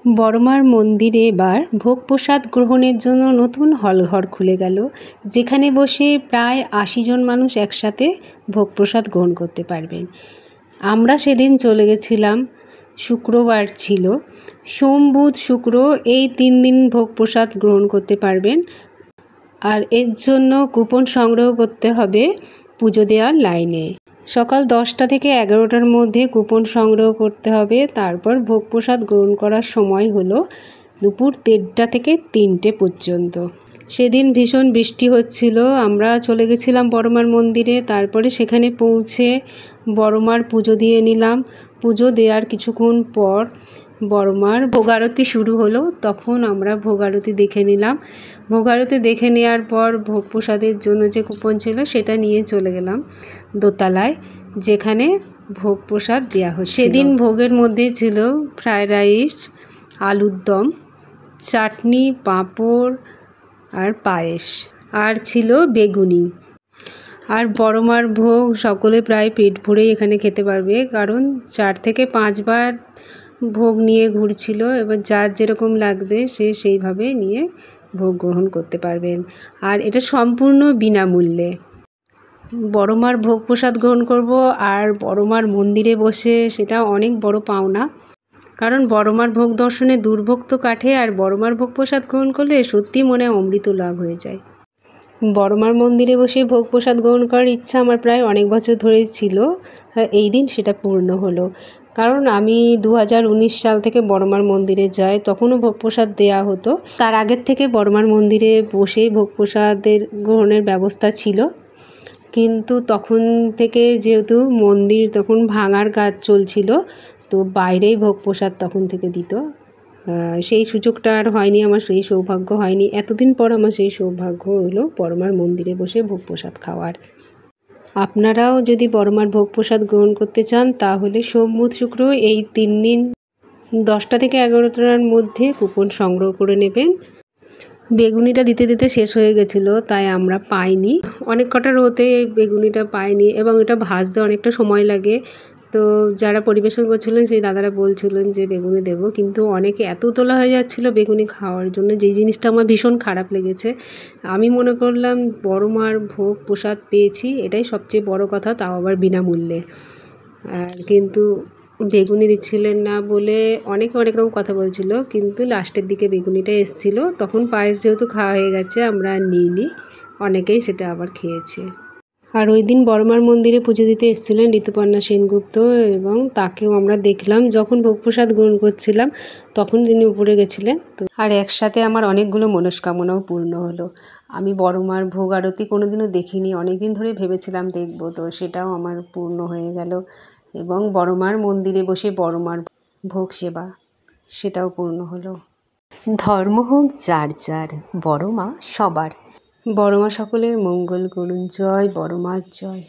বড়মার মন্দিরে এবার ভোগ প্রসাদ গ্রহণের জন্য নতুন হলঘর খুলে গেল, যেখানে বসে প্রায় ৮০ জন মানুষ একসাথে ভোগ প্রসাদ গ্রহণ করতে পারবেন। আমরা সেদিন চলে গেছিলাম, শুক্রবার ছিল। সোম, বুধ, শুক্র এই ৩ দিন ভোগ প্রসাদ গ্রহণ করতে পারবেন। আর এর জন্য কুপন সংগ্রহ করতে হবে পুজো দেওয়ার লাইনে। সকাল 10টা থেকে 11টার মধ্যে কুপন সংগ্রহ করতে হবে। তারপর ভোগ প্রসাদ গ্রহণ করার সময় হলো দুপুর 1:30 থেকে 3টে পর্যন্ত। সেদিন ভীষণ বৃষ্টি হচ্ছিল। আমরা চলে গেছিলাম বড়মার মন্দিরে। তারপরে সেখানে পৌঁছে বড়মার পুজো দিয়ে নিলাম। পুজো দেওয়ার কিছুক্ষণ পর বড়মার ভোগ আরতি শুরু হলো। তখন আমরা ভোগ আরতি দেখে নিলাম। ভোগ আরতি দেখে নেওয়ার পর ভোগ প্রসাদের জন্য যে কুপন ছিল সেটা নিয়ে চলে গেলাম দোতলায়, যেখানে ভোগ প্রসাদ দেওয়া হচ্ছে। সেদিন ভোগের মধ্যে ছিল ফ্রায়েড রাইস, আলুর দম, চাটনি, পাঁপড় আর পায়েস, আর ছিল বেগুনি। আর বড়মার ভোগ সকলে প্রায় পেট ভরেই এখানে খেতে পারবে, কারণ 4 থেকে 5 বার ভোগ নিয়ে ঘুরছিল। এবার যার যেরকম লাগবে সে সেইভাবে নিয়ে ভোগ গ্রহণ করতে পারবেন। আর এটা সম্পূর্ণ বিনামূল্যে। বড়মার ভোগ প্রসাদ গ্রহণ করব আর বড়মার মন্দিরে বসে, সেটা অনেক বড় পাওনা। কারণ বড়মার ভোগ দর্শনে দুর্ভোগ তো কাটে, আর বড়মার ভোগ প্রসাদ গ্রহণ করলে সত্যি মনে অমৃত লাভ হয়ে যায়। বড়মার মন্দিরে বসে ভোগ প্রসাদ গ্রহণ করার ইচ্ছা আমার প্রায় অনেক বছর ধরেই ছিল। এই দিন সেটা পূর্ণ হলো। কারণ আমি 2019 সাল থেকে বড়মার মন্দিরে যাই, তখনও ভোগ প্রসাদ দেওয়া হতো। তার আগের থেকে বড়মার মন্দিরে বসে ভোগ প্রসাদের গ্রহণের ব্যবস্থা ছিল, কিন্তু তখন থেকে যেহেতু মন্দির তখন ভাঙার কাজ চলছিল, তো বাইরেই ভোগ প্রসাদ তখন থেকে দিত। সেই সুযোগটা আর হয়নি, আমার সেই সৌভাগ্য হয়নি। এতদিন পর আমার সেই সৌভাগ্য হলো বড়মার মন্দিরে বসে ভোগ প্রসাদ খাওয়ার। আপনারাও যদি বড়মার ভোগ প্রসাদ গ্রহণ করতে চান, তাহলে সোম, বুধ, শুক্র এই 3 দিন 10টা থেকে 11টার মধ্যে কুপন সংগ্রহ করে নেবেন। বেগুনিটা দিতে দিতে শেষ হয়ে গেছিলো, তাই আমরা পাইনি। অনেক কটা রোতে বেগুনিটা পাইনি, এবং এটা ভাজতে অনেকটা সময় লাগে। তো যারা পরিবেশন করছিলেন সেই দাদারা বলছিলেন যে বেগুনি দেবো, কিন্তু অনেকে এত তোলা হয়ে যাচ্ছিলো বেগুনি খাওয়ার জন্য, যেই জিনিসটা আমার ভীষণ খারাপ লেগেছে। আমি মনে করলাম বড়মার ভোগ প্রসাদ পেয়েছি, এটাই সবচেয়ে বড় কথা, তাও আবার বিনামূল্যে। আর কিন্তু বেগুনি দিচ্ছিলেন না বলে অনেকে অনেক রকম কথা বলছিল, কিন্তু লাস্টের দিকে বেগুনিটা এসেছিলো। তখন পায়েস যেহেতু খাওয়া হয়ে গেছে, আমরা নিইনি, অনেকেই সেটা আবার খেয়েছে। আর ওই দিন বড়মার মন্দিরে পুজো দিতে এসেছিলেন ঋতুপর্ণা সেনগুপ্ত, এবং তাকেও আমরা দেখলাম যখন ভোগ প্রসাদ গ্রহণ করছিলাম, তখন তিনি উপরে গেছিলেন। তো আর একসাথে আমার অনেকগুলো মনস্কামনাও পূর্ণ হলো। আমি বড়মার ভোগ আরতি কোনোদিনও দেখিনি, অনেকদিন ধরে ভেবেছিলাম দেখব, তো সেটাও আমার পূর্ণ হয়ে গেল। এবং বড়মার মন্দিরে বসে বড়মার ভোগ সেবা, সেটাও পূর্ণ হলো। ধর্ম হোক যার যার, বড়মা সবার। বড়মা সকলের মঙ্গল করুন। জয় বড়মার জয়।